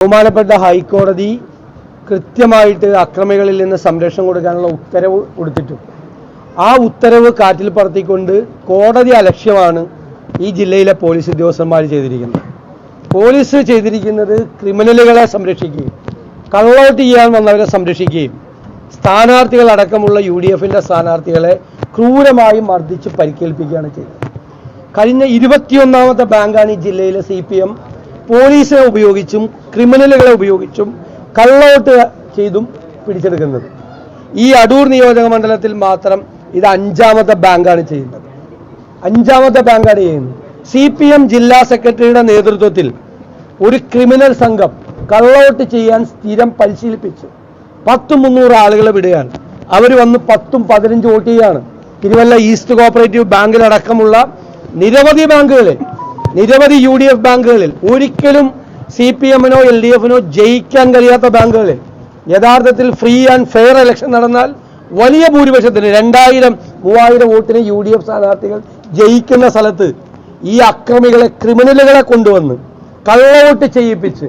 ബഹുമാനപ്പെട്ട ഹൈക്കോടതി കൃത്യമായിട്ട് അക്രമികളിൽ നിന്ന് സംരക്ഷണം കൊടുക്കാനുള്ള ഉത്തരവ് കൊടുത്തിട്ടു. ആ ഉത്തരവ് കാറ്റിൽ പറത്തിക്കൊണ്ട് കോടതി അലക്ഷ്യമാണ് ഈ ജില്ലയിലെ പോലീസ് ഉദ്യോഗസ്ഥന്മാർ ചെയ്തിരിക്കുന്നത്. പോലീസ് ചെയ്തിരിക്കുന്നത് ക്രിമിനലുകളെ സംരക്ഷിക്കുകയും കള്ളവോട്ട് ചെയ്യാൻ വന്നവരെ സംരക്ഷിക്കുകയും സ്ഥാനാർത്ഥികളടക്കമുള്ള UDFന്റെ സ്ഥാനാർത്ഥികളെ ക്രൂരമായി മർദ്ദിച്ച് പരിക്കേൽപ്പിക്കുകയാണ് ചെയ്തത്. കഴിഞ്ഞ 21ാമത്തെ ബാങ്കാണ് ഈ ജില്ലയിലെ CPM പോലീസിനെ ഉപയോഗിച്ചും ക്രിമിനലുകളെ ഉപയോഗിച്ചും കള്ളവോട്ട് ചെയ്തും പിടിച്ചെടുക്കുന്നത്. ഈ അടൂർ നിയോജക മണ്ഡലത്തിൽ മാത്രം ഇത് 5ാമത്തെ ബാങ്കാണ് ചെയ്യുന്നത്. 5ാമത്തെ ബാങ്കാണ് ചെയ്യുന്നത്. CPM ജില്ലാ സെക്രട്ടറിയുടെ നേതൃത്വത്തിൽ ഒരു ക്രിമിനൽ സംഘം കള്ളവോട്ട് ചെയ്യാൻ സ്ഥിരം പരിശീലിപ്പിച്ച് 100-300 ആളുകളെ വിടുകയാണ്. അവർ വന്ന് 10-15 വോട്ട് ചെയ്യുകയാണ്. തിരുവല്ല ഈസ്റ്റ് കോഓപ്പറേറ്റീവ് ബാങ്കിലടക്കമുള്ള നിരവധി ബാങ്കുകളിൽ, നിരവധി UDF ബാങ്കുകളിൽ ഒരിക്കലും CPMനോ LDFനോ ജയിക്കാൻ കഴിയാത്ത ബാങ്കുകളിൽ യഥാർത്ഥത്തിൽ ഫ്രീ ആൻഡ് ഫെയർ ഇലക്ഷൻ നടന്നാൽ വലിയ ഭൂരിപക്ഷത്തിന് 2000-3000 വോട്ടിന് UDF സ്ഥാനാർത്ഥികൾ ജയിക്കുന്ന സ്ഥലത്ത് ഈ അക്രമികളെ, ക്രിമിനലുകളെ കൊണ്ടുവന്ന് കള്ളവോട്ട് ചെയ്യിപ്പിച്ച്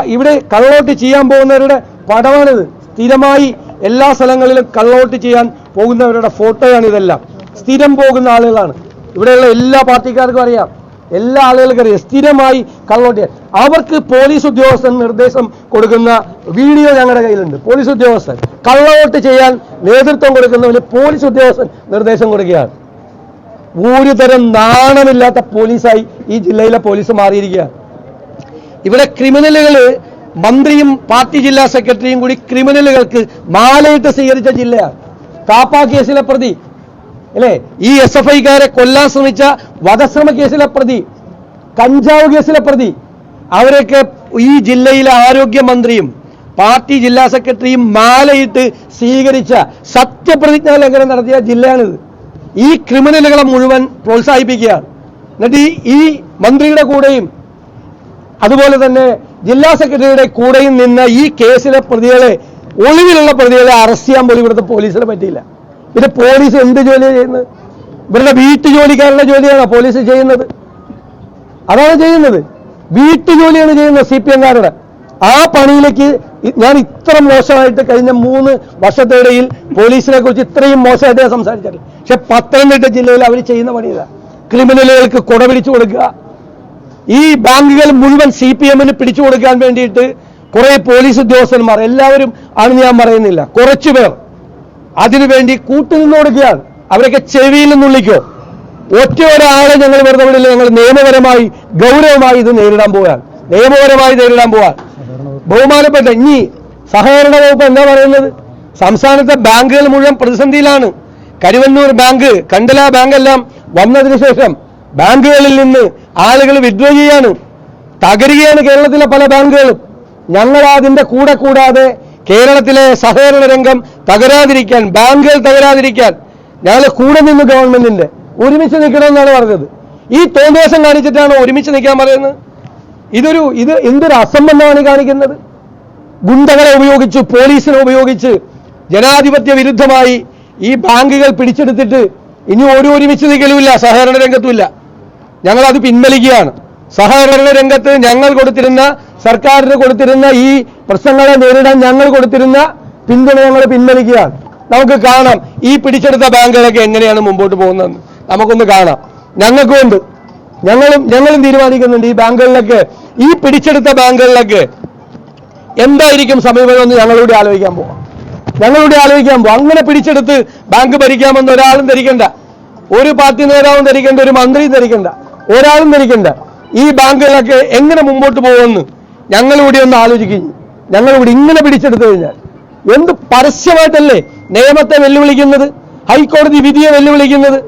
ഇവിടെ കള്ളവോട്ട് ചെയ്യാൻ പോകുന്നവരുടെ പടമാണിത്. സ്ഥിരമായി എല്ലാ സ്ഥലങ്ങളിലും കള്ളവോട്ട് ചെയ്യാൻ പോകുന്നവരുടെ ഫോട്ടോയാണ് ഇതെല്ലാം. സ്ഥിരം പോകുന്ന ആളുകളാണ്. ഇവിടെയുള്ള എല്ലാ പാർട്ടിക്കാർക്കും അറിയാം, എല്ലാ ആളുകൾക്കും അറിയാം. സ്ഥിരമായി കള്ളവോട്ട് ചെയ്യാൻ അവർക്ക് പോലീസ് ഉദ്യോഗസ്ഥൻ നിർദ്ദേശം കൊടുക്കുന്ന വീഡിയോ ഞങ്ങളുടെ കയ്യിലുണ്ട്. പോലീസ് ഉദ്യോഗസ്ഥൻ കള്ളവോട്ട് ചെയ്യാൻ നേതൃത്വം കൊടുക്കുന്നവന് പോലീസ് ഉദ്യോഗസ്ഥൻ നിർദ്ദേശം കൊടുക്കുകയാണ്. ഒരു തരം നാണമില്ലാത്ത പോലീസായി ഈ ജില്ലയിലെ പോലീസ് മാറിയിരിക്കുകയാണ്. ഇവിടെ ക്രിമിനലുകൾ, മന്ത്രിയും പാർട്ടി ജില്ലാ സെക്രട്ടറിയും കൂടി ക്രിമിനലുകൾക്ക് മാലയിട്ട് സ്വീകരിച്ച ജില്ലയാണ്. കാപ്പ കേസിലെ പ്രതി അല്ലേ, ഈ SFIക്കാരെ കൊല്ലാൻ ശ്രമിച്ച വധശ്രമ കേസിലെ പ്രതി, കഞ്ചാവ് കേസിലെ പ്രതി, അവരൊക്കെ ഈ ജില്ലയിലെ ആരോഗ്യമന്ത്രിയും പാർട്ടി ജില്ലാ സെക്രട്ടറിയും മാലയിട്ട് സ്വീകരിച്ച സത്യപ്രതിജ്ഞാ ലംഘനം നടത്തിയ ജില്ലയാണിത്. ഈ ക്രിമിനലുകളെ മുഴുവൻ പ്രോത്സാഹിപ്പിക്കുകയാണ്. എന്നിട്ട് ഈ മന്ത്രിയുടെ കൂടെയും അതുപോലെ തന്നെ ജില്ലാ സെക്രട്ടറിയുടെ കൂടെയും നിന്ന ഈ കേസിലെ പ്രതികളെ, ഒളിവിലുള്ള പ്രതികളെ അറസ്റ്റ് ചെയ്യാൻ പോലും ഇവിടുത്തെ പോലീസിനെ പറ്റിയില്ല. പിന്നെ പോലീസ് എന്ത് ജോലിയാണ് ചെയ്യുന്നത്? ഇവരുടെ വീട്ടുജോലിക്കാരുടെ ജോലിയാണോ പോലീസ് ചെയ്യുന്നത്? അതാണ് ചെയ്യുന്നത്, വീട്ടുജോലിയാണ് ചെയ്യുന്നത് CPMകാരുടെ. ആ പണിയിലേക്ക് ഞാൻ ഇത്ര മോശമായിട്ട് കഴിഞ്ഞ 3 വർഷത്തിനിടയിൽ പോലീസിനെ കുറിച്ച് ഇത്രയും മോശമായിട്ട് ഞാൻ സംസാരിച്ചിട്ടില്ല. പക്ഷെ പത്തനംതിട്ട ജില്ലയിൽ അവർ ചെയ്യുന്ന പണിയില്ല. ക്രിമിനലുകൾക്ക് കൊട പിടിച്ചു കൊടുക്കുക, ഈ ബാങ്കുകൾ മുഴുവൻ CPMന് പിടിച്ചു കൊടുക്കാൻ വേണ്ടിയിട്ട് കുറെ പോലീസ് ഉദ്യോഗസ്ഥന്മാർ, എല്ലാവരും ആണെന്ന് ഞാൻ പറയുന്നില്ല, കുറച്ചുപേർ അതിനുവേണ്ടി കൂട്ടുനിന്ന് കൊടുക്കുകയാണ്. അവരൊക്കെ ചെവിയിൽ നിന്നുള്ളിക്കോ. ഒറ്റ ഒരാളെ ഞങ്ങൾ വെറുതെ വിടില്ല. ഞങ്ങൾ നിയമപരമായി ഗൗരവമായി ഇത് നേരിടാൻ പോകാൻ, നിയമപരമായി നേരിടാൻ പോകാൻ. ബഹുമാനപ്പെട്ട ഇനി സഹകരണ വകുപ്പ് എന്താ പറയുന്നത്? സംസ്ഥാനത്തെ ബാങ്കുകൾ മുഴുവൻ പ്രതിസന്ധിയിലാണ്. കരുവന്നൂർ ബാങ്ക്, കണ്ടല ബാങ്ക് എല്ലാം വന്നതിന് ശേഷം ബാങ്കുകളിൽ നിന്ന് ആളുകൾ വിഡ്രോ ചെയ്യാണ്, തകരുകയാണ് കേരളത്തിലെ പല ബാങ്കുകളും. ഞങ്ങൾ അതിന്റെ കൂടെ കൂടാതെ കേരളത്തിലെ സഹകരണ രംഗം തകരാതിരിക്കാൻ, ബാങ്കുകൾ തകരാതിരിക്കാൻ ഞങ്ങൾ കൂടെ നിന്ന് ഗവൺമെന്റിന്റെ ഒരുമിച്ച് നിൽക്കണമെന്നാണ് പറഞ്ഞത്. ഈ തോന്നിവാസം കാണിച്ചിട്ടാണ് ഒരുമിച്ച് നിൽക്കാൻ പറയുന്നത്. ഇത് എന്തൊരു അസംബന്ധമാണ് കാണിക്കുന്നത്? ഗുണ്ടകളെ ഉപയോഗിച്ച്, പോലീസിനെ ഉപയോഗിച്ച് ജനാധിപത്യ വിരുദ്ധമായി ഈ ബാങ്കുകൾ പിടിച്ചെടുത്തിട്ട് ഇനി ഒരുമിച്ച് നിൽക്കലുമില്ല, സഹകരണ രംഗത്തുമില്ല. ഞങ്ങളത് പിൻവലിക്കുകയാണ്. സഹകരണ രംഗത്ത് ഞങ്ങൾ കൊടുത്തിരുന്ന, സർക്കാരിന് കൊടുത്തിരുന്ന ഈ പ്രശ്നങ്ങളെ നേരിടാൻ ഞങ്ങൾ കൊടുത്തിരുന്ന പിന്തുണ ഞങ്ങൾ പിൻവലിക്കുകയാണ്. നമുക്ക് കാണാം ഈ പിടിച്ചെടുത്ത ബാങ്കുകളൊക്കെ എങ്ങനെയാണ് മുമ്പോട്ട് പോകുന്നതെന്ന് നമുക്കൊന്ന് കാണാം. ഞങ്ങൾക്കുണ്ട്, ഞങ്ങളും തീരുമാനിക്കുന്നുണ്ട് ഈ ബാങ്കുകളിലൊക്കെ, ഈ പിടിച്ചെടുത്ത ബാങ്കുകളിലൊക്കെ എന്തായിരിക്കും സമീപനം എന്ന് ഞങ്ങളോട് ആലോചിക്കാൻ പോവാം. അങ്ങനെ പിടിച്ചെടുത്ത് ബാങ്ക് ഭരിക്കാമെന്ന് ഒരാളും ധരിക്കണ്ട, ഒരു പാർട്ടി നേതാവും ധരിക്കണ്ട, ഒരു മന്ത്രിയും ധരിക്കണ്ട, ഒരാളും ധരിക്കണ്ട. ഈ ബാങ്കുകളൊക്കെ എങ്ങനെ മുമ്പോട്ട് പോകുമെന്ന് ഞങ്ങളിവിടെ ഒന്ന് ആലോചിക്കും. ഞങ്ങളിവിടെ ഇങ്ങനെ പിടിച്ചെടുത്തു കഴിഞ്ഞാൽ എന്ത് പരസ്യമായിട്ടല്ലേ നിയമത്തെ വെല്ലുവിളിക്കുന്നത്, ഹൈക്കോടതി വിധിയെ വെല്ലുവിളിക്കുന്നത്?